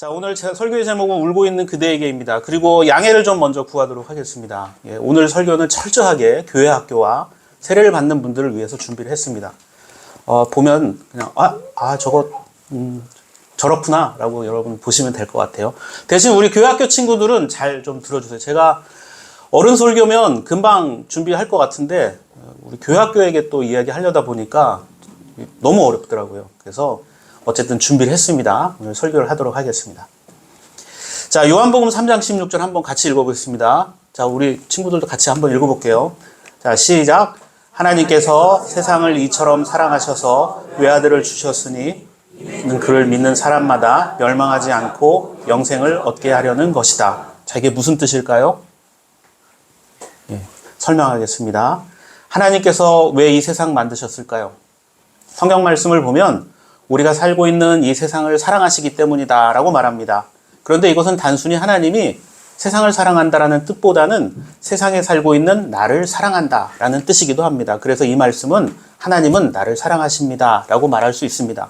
자, 오늘 설교의 제목은 울고 있는 그대에게입니다. 그리고 양해를 좀 먼저 구하도록 하겠습니다. 예, 오늘 설교는 철저하게 교회 학교와 세례를 받는 분들을 위해서 준비를 했습니다. 보면 그냥 저거 저렇구나 라고 여러분 보시면 될 것 같아요. 대신 우리 교회 학교 친구들은 잘 좀 들어주세요. 제가 어른 설교면 금방 준비할 것 같은데 우리 교회 학교에게 또 이야기하려다 보니까 너무 어렵더라고요. 그래서 어쨌든 준비를 했습니다. 오늘 설교를 하도록 하겠습니다. 자, 요한복음 3장 16절 한번 같이 읽어보겠습니다. 자, 우리 친구들도 같이 한번 읽어볼게요. 자, 시작. 하나님께서 세상을 이처럼 사랑하셔서 외아들을 주셨으니 이는 그를 믿는 사람마다 멸망하지 않고 영생을 얻게 하려는 것이다. 자, 이게 무슨 뜻일까요? 예, 설명하겠습니다. 하나님께서 왜 이 세상 만드셨을까요? 성경 말씀을 보면 우리가 살고 있는 이 세상을 사랑하시기 때문이다 라고 말합니다. 그런데 이것은 단순히 하나님이 세상을 사랑한다라는 뜻보다는 세상에 살고 있는 나를 사랑한다 라는 뜻이기도 합니다. 그래서 이 말씀은 하나님은 나를 사랑하십니다 라고 말할 수 있습니다.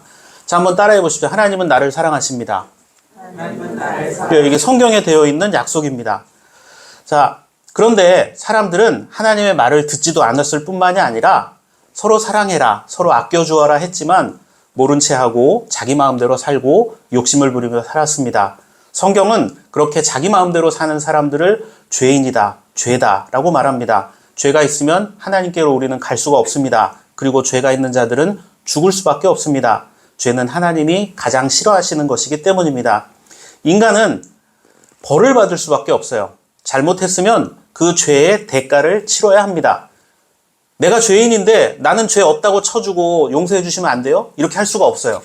자, 한번 따라해 보십시오. 하나님은 나를 사랑하십니다. 하나님은 나를 사랑하십니다. 이게 성경에 되어 있는 약속입니다. 자, 그런데 사람들은 하나님의 말을 듣지도 않았을 뿐만이 아니라 서로 사랑해라, 서로 아껴주어라 했지만 모른 채 하고 자기 마음대로 살고 욕심을 부리며 살았습니다. 성경은 그렇게 자기 마음대로 사는 사람들을 죄인이다, 죄다 라고 말합니다. 죄가 있으면 하나님께로 우리는 갈 수가 없습니다. 그리고 죄가 있는 자들은 죽을 수밖에 없습니다. 죄는 하나님이 가장 싫어하시는 것이기 때문입니다. 인간은 벌을 받을 수밖에 없어요. 잘못했으면 그 죄의 대가를 치러야 합니다. 내가 죄인인데 나는 죄 없다고 쳐주고 용서해 주시면 안 돼요? 이렇게 할 수가 없어요.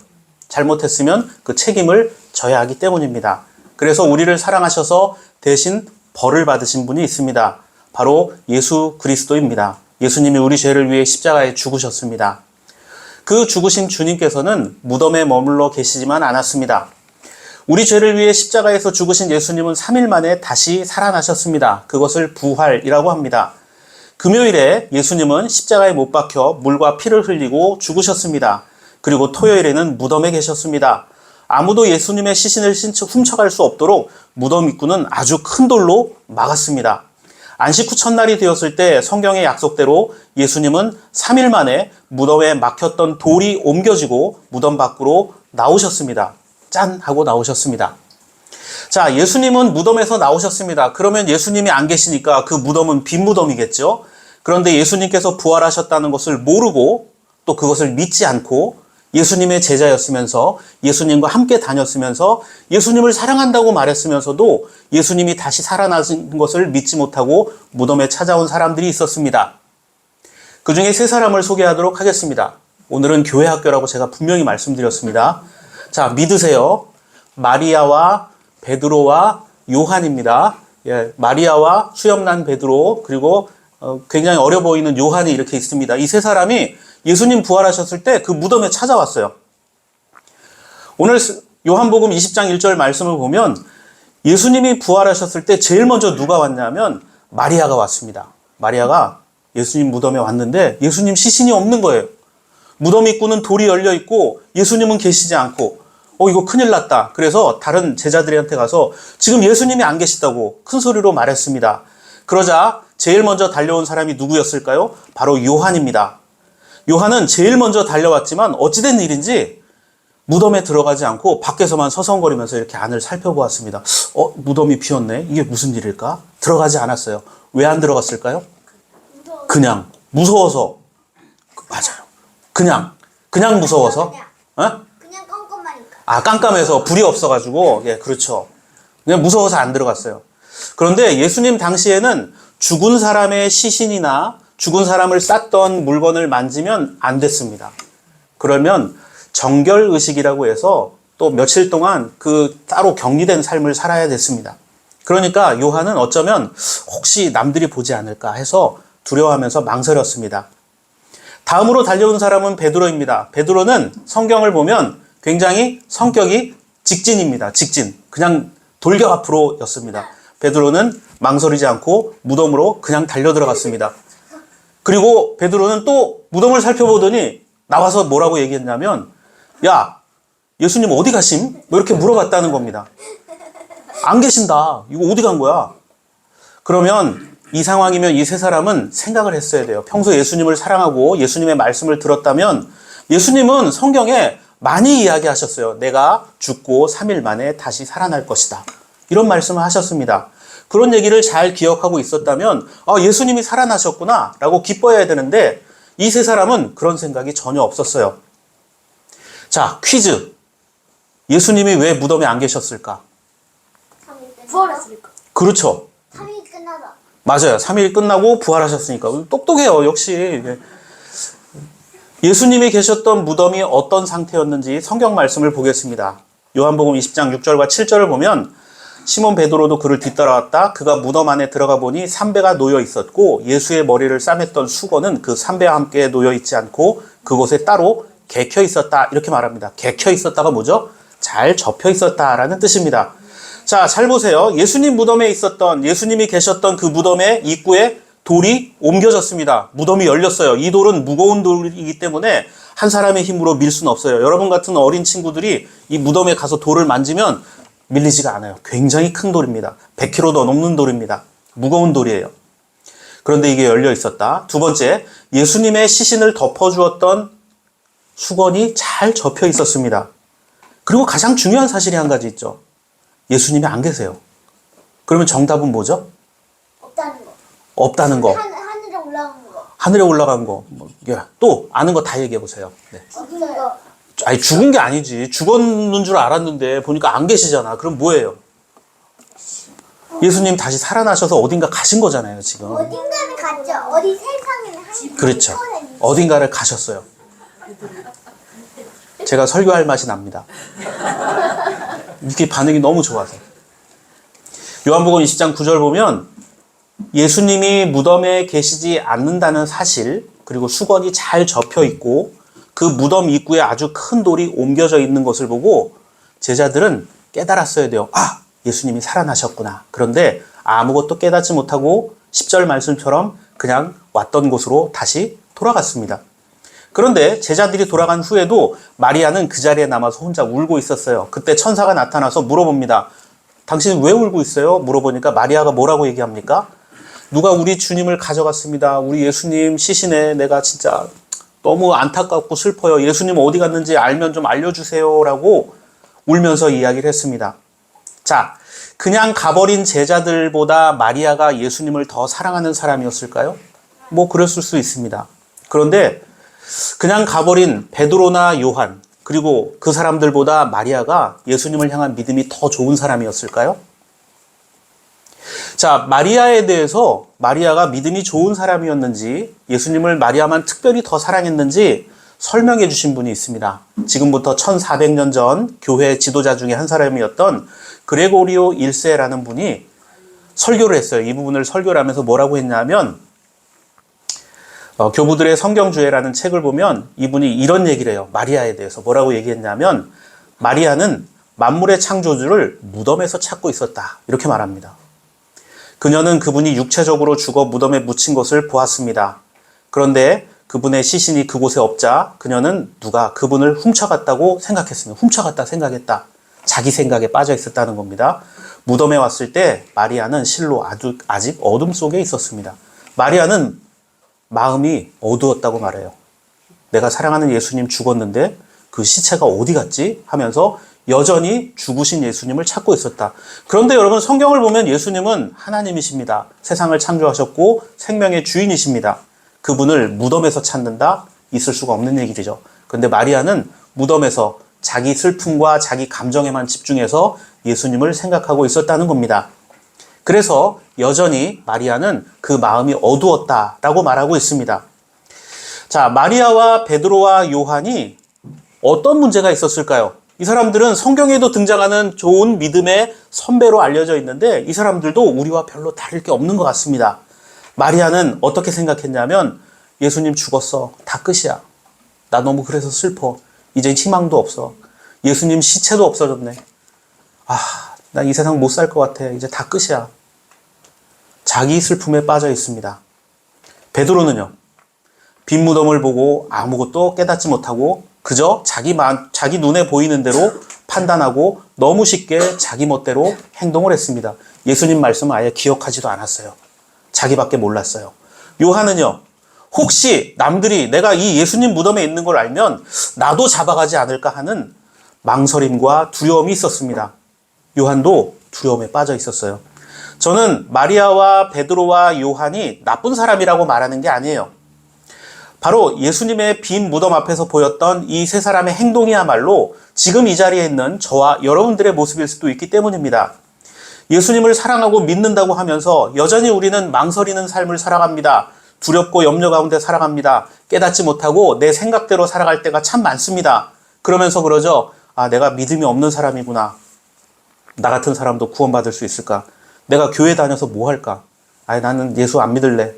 잘못했으면 그 책임을 져야 하기 때문입니다. 그래서 우리를 사랑하셔서 대신 벌을 받으신 분이 있습니다. 바로 예수 그리스도입니다. 예수님이 우리 죄를 위해 십자가에 죽으셨습니다. 그 죽으신 주님께서는 무덤에 머물러 계시지만 않았습니다. 우리 죄를 위해 십자가에서 죽으신 예수님은 3일 만에 다시 살아나셨습니다. 그것을 부활이라고 합니다. 금요일에 예수님은 십자가에 못 박혀 물과 피를 흘리고 죽으셨습니다. 그리고 토요일에는 무덤에 계셨습니다. 아무도 예수님의 시신을 훔쳐갈 수 없도록 무덤 입구는 아주 큰 돌로 막았습니다. 안식 후 첫날이 되었을 때 성경의 약속대로 예수님은 3일 만에 무덤에 막혔던 돌이 옮겨지고 무덤 밖으로 나오셨습니다. 짠! 하고 나오셨습니다. 자, 예수님은 무덤에서 나오셨습니다. 그러면 예수님이 안 계시니까 그 무덤은 빈 무덤이겠죠? 그런데 예수님께서 부활하셨다는 것을 모르고 또 그것을 믿지 않고 예수님의 제자였으면서 예수님과 함께 다녔으면서 예수님을 사랑한다고 말했으면서도 예수님이 다시 살아나신 것을 믿지 못하고 무덤에 찾아온 사람들이 있었습니다. 그 중에 세 사람을 소개하도록 하겠습니다. 오늘은 교회 학교라고 제가 분명히 말씀드렸습니다. 자, 믿으세요. 마리아와 베드로와 요한입니다. 예, 마리아와 수염난 베드로 그리고 굉장히 어려 보이는 요한이 이렇게 있습니다. 이 세 사람이 예수님 부활하셨을 때 그 무덤에 찾아왔어요. 오늘 요한복음 20장 1절 말씀을 보면 예수님이 부활하셨을 때 제일 먼저 누가 왔냐면 마리아가 왔습니다. 마리아가 예수님 무덤에 왔는데 예수님 시신이 없는 거예요. 무덤 입구는 돌이 열려 있고 예수님은 계시지 않고 이거 큰일 났다. 그래서 다른 제자들한테 가서 지금 예수님이 안 계시다고 큰 소리로 말했습니다. 그러자 제일 먼저 달려온 사람이 누구였을까요? 바로 요한입니다. 요한은 제일 먼저 달려왔지만 어찌된 일인지 무덤에 들어가지 않고 밖에서만 서성거리면서 이렇게 안을 살펴보았습니다. 무덤이 비었네. 이게 무슨 일일까? 들어가지 않았어요. 왜 안 들어갔을까요? 그냥 무서워서. 맞아요. 그냥 무서워서. 그냥 깜깜하니까. 깜깜해서 불이 없어가지고. 예, 그렇죠. 그냥 무서워서 안 들어갔어요. 그런데 예수님 당시에는 죽은 사람의 시신이나 죽은 사람을 쌌던 물건을 만지면 안 됐습니다. 그러면 정결의식이라고 해서 또 며칠 동안 그 따로 격리된 삶을 살아야 됐습니다. 그러니까 요한은 어쩌면 혹시 남들이 보지 않을까 해서 두려워하면서 망설였습니다. 다음으로 달려온 사람은 베드로입니다. 베드로는 성경을 보면 굉장히 성격이 직진입니다. 직진. 그냥 돌격 앞으로였습니다. 베드로는 망설이지 않고 무덤으로 그냥 달려 들어갔습니다. 그리고 베드로는 또 무덤을 살펴보더니 나와서 뭐라고 얘기했냐면 야, 예수님 어디 가심? 뭐 이렇게 물어봤다는 겁니다. 안 계신다. 이거 어디 간 거야? 그러면 이 상황이면 이 세 사람은 생각을 했어야 돼요. 평소 예수님을 사랑하고 예수님의 말씀을 들었다면 예수님은 성경에 많이 이야기하셨어요. 내가 죽고 3일 만에 다시 살아날 것이다. 이런 말씀을 하셨습니다. 그런 얘기를 잘 기억하고 있었다면 예수님이 살아나셨구나 라고 기뻐해야 되는데 이 세 사람은 그런 생각이 전혀 없었어요. 자, 퀴즈. 예수님이 왜 무덤에 안 계셨을까? 부활했으니까. 그렇죠. 3일 끝나다. 맞아요. 3일 끝나고 부활하셨으니까. 똑똑해요. 역시. 예수님이 계셨던 무덤이 어떤 상태였는지 성경 말씀을 보겠습니다. 요한복음 20장 6절과 7절을 보면 시몬 베드로도 그를 뒤따라왔다. 그가 무덤 안에 들어가 보니 삼배가 놓여 있었고 예수의 머리를 싸맸던 수건은 그 삼배와 함께 놓여 있지 않고 그곳에 따로 개켜 있었다. 이렇게 말합니다. 개켜 있었다가 뭐죠? 잘 접혀 있었다라는 뜻입니다. 자, 잘 보세요. 예수님이 계셨던 그 무덤의 입구에 돌이 옮겨졌습니다. 무덤이 열렸어요. 이 돌은 무거운 돌이기 때문에 한 사람의 힘으로 밀 수는 없어요. 여러분 같은 어린 친구들이 이 무덤에 가서 돌을 만지면 밀리지가 않아요. 굉장히 큰 돌입니다. 100kg도 넘는 돌입니다. 무거운 돌이에요. 그런데 이게 열려 있었다. 두 번째, 예수님의 시신을 덮어주었던 수건이 잘 접혀 있었습니다. 그리고 가장 중요한 사실이 한 가지 있죠. 예수님이 안 계세요. 그러면 정답은 뭐죠? 없다는 거. 없다는 거. 하늘에 올라간 거. 하늘에 올라간 거. 또 아는 거 다 얘기해 보세요. 네. 없어요. 아니, 죽은 게 아니지. 죽었는 줄 알았는데 보니까 안 계시잖아. 그럼 뭐예요? 예수님 다시 살아나셔서 어딘가 가신 거잖아요, 지금. 어딘가는 갔죠. 어디 세상에는 한 그렇죠. 어딘가를 가셨어요. 제가 설교할 맛이 납니다. 이렇게 반응이 너무 좋아서. 요한복음 20장 9절 보면 예수님이 무덤에 계시지 않는다는 사실, 그리고 수건이 잘 접혀 있고 그 무덤 입구에 아주 큰 돌이 옮겨져 있는 것을 보고 제자들은 깨달았어야 돼요. 예수님이 살아나셨구나. 그런데 아무것도 깨닫지 못하고 10절 말씀처럼 그냥 왔던 곳으로 다시 돌아갔습니다. 그런데 제자들이 돌아간 후에도 마리아는 그 자리에 남아서 혼자 울고 있었어요. 그때 천사가 나타나서 물어봅니다. 당신 왜 울고 있어요? 물어보니까 마리아가 뭐라고 얘기합니까? 누가 우리 주님을 가져갔습니다. 우리 예수님 시신에 내가 진짜 너무 안타깝고 슬퍼요. 예수님 어디 갔는지 알면 좀 알려주세요. 라고 울면서 이야기를 했습니다. 자, 그냥 가버린 제자들보다 마리아가 예수님을 더 사랑하는 사람이었을까요? 뭐 그랬을 수 있습니다. 그런데 그냥 가버린 베드로나 요한, 그리고 그 사람들보다 마리아가 예수님을 향한 믿음이 더 좋은 사람이었을까요? 자, 마리아에 대해서 마리아가 믿음이 좋은 사람이었는지 예수님을 마리아만 특별히 더 사랑했는지 설명해 주신 분이 있습니다. 지금부터 1400년 전 교회 지도자 중에 한 사람이었던 그레고리오 1세라는 분이 설교를 했어요. 이 부분을 설교를 하면서 뭐라고 했냐면 교부들의 성경주의라는 책을 보면 이분이 이런 얘기를 해요. 마리아에 대해서 뭐라고 얘기했냐면 마리아는 만물의 창조주를 무덤에서 찾고 있었다. 이렇게 말합니다. 그녀는 그분이 육체적으로 죽어 무덤에 묻힌 것을 보았습니다. 그런데 그분의 시신이 그곳에 없자 그녀는 누가 그분을 훔쳐갔다고 생각했습니다. 훔쳐갔다 생각했다. 자기 생각에 빠져 있었다는 겁니다. 무덤에 왔을 때 마리아는 실로 아직 어둠 속에 있었습니다. 마리아는 마음이 어두웠다고 말해요. 내가 사랑하는 예수님 죽었는데 그 시체가 어디 갔지? 하면서 여전히 죽으신 예수님을 찾고 있었다. 그런데 여러분 성경을 보면 예수님은 하나님이십니다. 세상을 창조하셨고 생명의 주인이십니다. 그분을 무덤에서 찾는다? 있을 수가 없는 얘기죠. 그런데 마리아는 무덤에서 자기 슬픔과 자기 감정에만 집중해서 예수님을 생각하고 있었다는 겁니다. 그래서 여전히 마리아는 그 마음이 어두웠다라고 말하고 있습니다. 자, 마리아와 베드로와 요한이 어떤 문제가 있었을까요? 이 사람들은 성경에도 등장하는 좋은 믿음의 선배로 알려져 있는데 이 사람들도 우리와 별로 다를 게 없는 것 같습니다. 마리아는 어떻게 생각했냐면 예수님 죽었어. 다 끝이야. 나 너무 그래서 슬퍼. 이제 희망도 없어. 예수님 시체도 없어졌네. 난 이 세상 못 살 것 같아. 이제 다 끝이야. 자기 슬픔에 빠져 있습니다. 베드로는요. 빈 무덤을 보고 아무것도 깨닫지 못하고 그저 자기 눈에 보이는 대로 판단하고 너무 쉽게 자기 멋대로 행동을 했습니다. 예수님 말씀을 아예 기억하지도 않았어요. 자기밖에 몰랐어요. 요한은요, 혹시 남들이 내가 이 예수님 무덤에 있는 걸 알면 나도 잡아가지 않을까 하는 망설임과 두려움이 있었습니다. 요한도 두려움에 빠져 있었어요. 저는 마리아와 베드로와 요한이 나쁜 사람이라고 말하는 게 아니에요. 바로 예수님의 빈 무덤 앞에서 보였던 이 세 사람의 행동이야말로 지금 이 자리에 있는 저와 여러분들의 모습일 수도 있기 때문입니다. 예수님을 사랑하고 믿는다고 하면서 여전히 우리는 망설이는 삶을 살아갑니다. 두렵고 염려 가운데 살아갑니다. 깨닫지 못하고 내 생각대로 살아갈 때가 참 많습니다. 그러면서 그러죠. 아, 내가 믿음이 없는 사람이구나. 나 같은 사람도 구원받을 수 있을까? 내가 교회 다녀서 뭐 할까? 아니, 나는 예수 안 믿을래.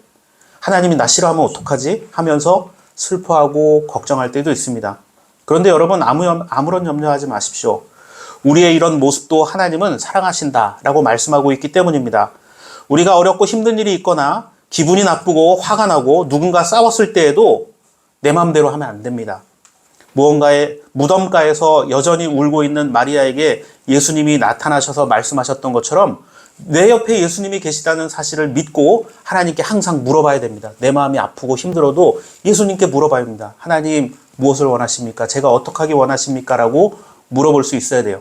하나님이 나 싫어하면 어떡하지? 하면서 슬퍼하고 걱정할 때도 있습니다. 그런데 여러분, 아무런 염려하지 마십시오. 우리의 이런 모습도 하나님은 사랑하신다라고 말씀하고 있기 때문입니다. 우리가 어렵고 힘든 일이 있거나 기분이 나쁘고 화가 나고 누군가 싸웠을 때에도 내 마음대로 하면 안 됩니다. 무언가의 무덤가에서 여전히 울고 있는 마리아에게 예수님이 나타나셔서 말씀하셨던 것처럼 내 옆에 예수님이 계시다는 사실을 믿고 하나님께 항상 물어봐야 됩니다. 내 마음이 아프고 힘들어도 예수님께 물어봐야 합니다. 하나님, 무엇을 원하십니까? 제가 어떻게 하기 원하십니까? 라고 물어볼 수 있어야 돼요.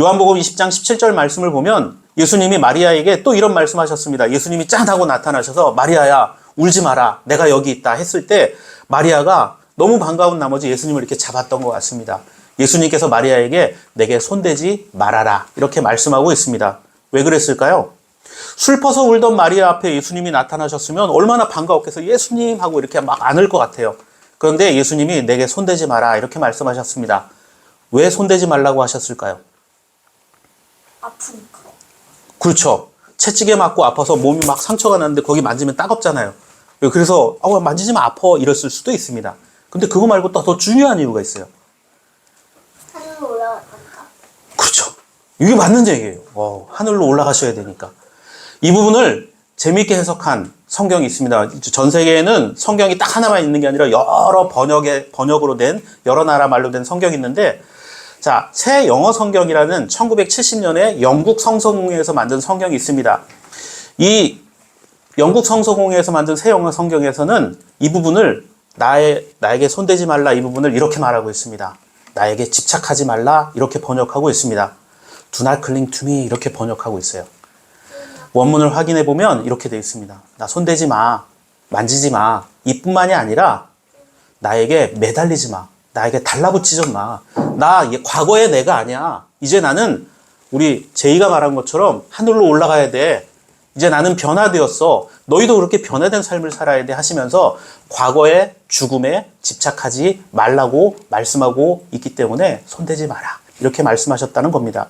요한복음 20장 17절 말씀을 보면 예수님이 마리아에게 또 이런 말씀하셨습니다. 예수님이 짠 하고 나타나셔서 마리아야, 울지 마라. 내가 여기 있다 했을 때 마리아가 너무 반가운 나머지 예수님을 이렇게 잡았던 것 같습니다. 예수님께서 마리아에게 내게 손대지 말아라. 이렇게 말씀하고 있습니다. 왜 그랬을까요? 슬퍼서 울던 마리아 앞에 예수님이 나타나셨으면 얼마나 반가웠겠어요. 예수님 하고 이렇게 막 안을 것 같아요. 그런데 예수님이 내게 손대지 마라. 이렇게 말씀하셨습니다. 왜 손대지 말라고 하셨을까요? 아프니까. 그렇죠. 채찍에 맞고 아파서 몸이 막 상처가 났는데 거기 만지면 따갑잖아요. 그래서 만지지면 아파 이랬을 수도 있습니다. 근데 그거 말고 또 더 중요한 이유가 있어요. 하늘로 올라갔다니까. 그렇죠. 이게 맞는 얘기예요. 하늘로 올라가셔야 되니까. 이 부분을 재미있게 해석한 성경이 있습니다. 전 세계에는 성경이 딱 하나만 있는 게 아니라 여러 번역으로 된 여러 나라 말로 된 성경이 있는데, 자, 새 영어 성경이라는 1970년에 영국 성서공회에서 만든 성경이 있습니다. 이 영국 성서공회에서 만든 새 영어 성경에서는 이 부분을 나에게 손대지 말라 이 부분을 이렇게 말하고 있습니다. 나에게 집착하지 말라 이렇게 번역하고 있습니다. Do not cling to me 이렇게 번역하고 있어요. 원문을 확인해 보면 이렇게 되어 있습니다. 나 손대지 마, 만지지 마. 이뿐만이 아니라 나에게 매달리지 마. 나에게 달라붙지 좀 마. 나 과거의 내가 아니야. 이제 나는 우리 제이가 말한 것처럼 하늘로 올라가야 돼. 이제 나는 변화되었어. 너희도 그렇게 변화된 삶을 살아야 돼 하시면서 과거의 죽음에 집착하지 말라고 말씀하고 있기 때문에 손대지 마라. 이렇게 말씀하셨다는 겁니다.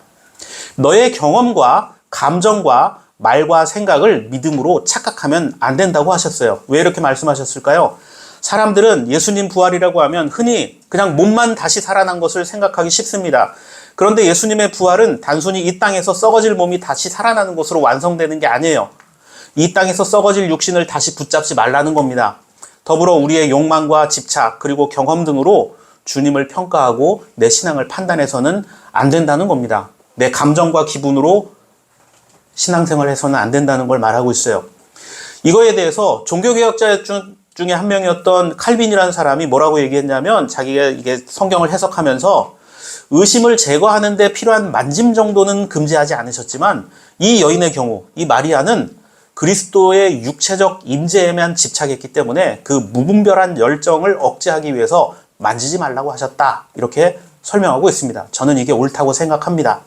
너의 경험과 감정과 말과 생각을 믿음으로 착각하면 안 된다고 하셨어요. 왜 이렇게 말씀하셨을까요? 사람들은 예수님 부활이라고 하면 흔히 그냥 몸만 다시 살아난 것을 생각하기 쉽습니다. 그런데 예수님의 부활은 단순히 이 땅에서 썩어질 몸이 다시 살아나는 것으로 완성되는 게 아니에요. 이 땅에서 썩어질 육신을 다시 붙잡지 말라는 겁니다. 더불어 우리의 욕망과 집착 그리고 경험 등으로 주님을 평가하고 내 신앙을 판단해서는 안 된다는 겁니다. 내 감정과 기분으로 신앙생활을 해서는 안 된다는 걸 말하고 있어요. 이거에 대해서 종교개혁자 중에 한 명이었던 칼빈이라는 사람이 뭐라고 얘기했냐면 자기가 이게 성경을 해석하면서 의심을 제거하는 데 필요한 만짐 정도는 금지하지 않으셨지만 이 여인의 경우, 이 마리아는 그리스도의 육체적 임재에만 집착했기 때문에 그 무분별한 열정을 억제하기 위해서 만지지 말라고 하셨다. 이렇게 설명하고 있습니다. 저는 이게 옳다고 생각합니다.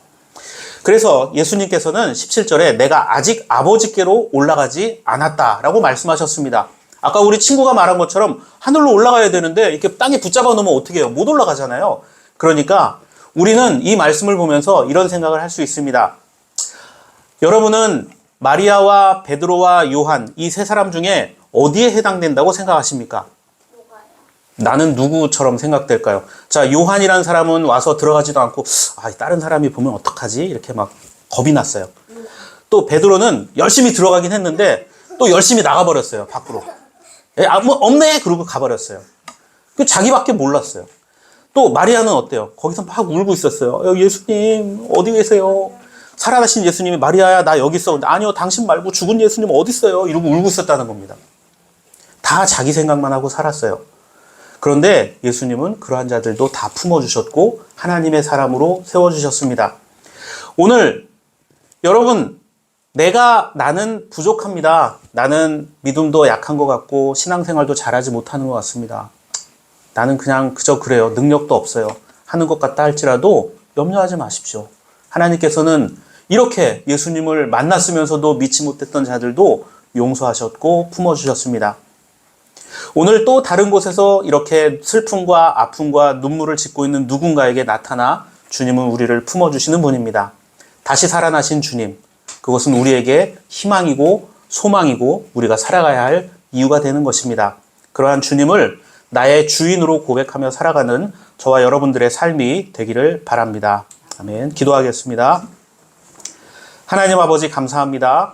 그래서 예수님께서는 17절에 내가 아직 아버지께로 올라가지 않았다라고 말씀하셨습니다. 아까 우리 친구가 말한 것처럼 하늘로 올라가야 되는데 이렇게 땅에 붙잡아 놓으면 어떻게 해요? 못 올라가잖아요. 그러니까 우리는 이 말씀을 보면서 이런 생각을 할 수 있습니다. 여러분은 마리아와 베드로와 요한 이 세 사람 중에 어디에 해당된다고 생각하십니까? 나는 누구처럼 생각될까요? 자, 요한이라는 사람은 와서 들어가지도 않고 다른 사람이 보면 어떡하지? 이렇게 막 겁이 났어요. 또 베드로는 열심히 들어가긴 했는데 또 열심히 나가버렸어요. 밖으로. 없네? 그러고 가버렸어요. 자기밖에 몰랐어요. 또 마리아는 어때요? 거기서 막 울고 있었어요. 예수님 어디 계세요? 살아나신 예수님이 마리아야 나 여기 있어. 아니요 당신 말고 죽은 예수님 어디 있어요? 이러고 울고 있었다는 겁니다. 다 자기 생각만 하고 살았어요. 그런데 예수님은 그러한 자들도 다 품어주셨고 하나님의 사람으로 세워주셨습니다. 오늘 여러분 나는 부족합니다. 나는 믿음도 약한 것 같고 신앙생활도 잘하지 못하는 것 같습니다. 나는 그냥 그저 그래요. 능력도 없어요. 하는 것 같다 할지라도 염려하지 마십시오. 하나님께서는 이렇게 예수님을 만났으면서도 믿지 못했던 자들도 용서하셨고 품어주셨습니다. 오늘 또 다른 곳에서 이렇게 슬픔과 아픔과 눈물을 짓고 있는 누군가에게 나타나 주님은 우리를 품어주시는 분입니다. 다시 살아나신 주님, 그것은 우리에게 희망이고 소망이고 우리가 살아가야 할 이유가 되는 것입니다. 그러한 주님을 나의 주인으로 고백하며 살아가는 저와 여러분들의 삶이 되기를 바랍니다. 아멘. 기도하겠습니다. 하나님 아버지 감사합니다.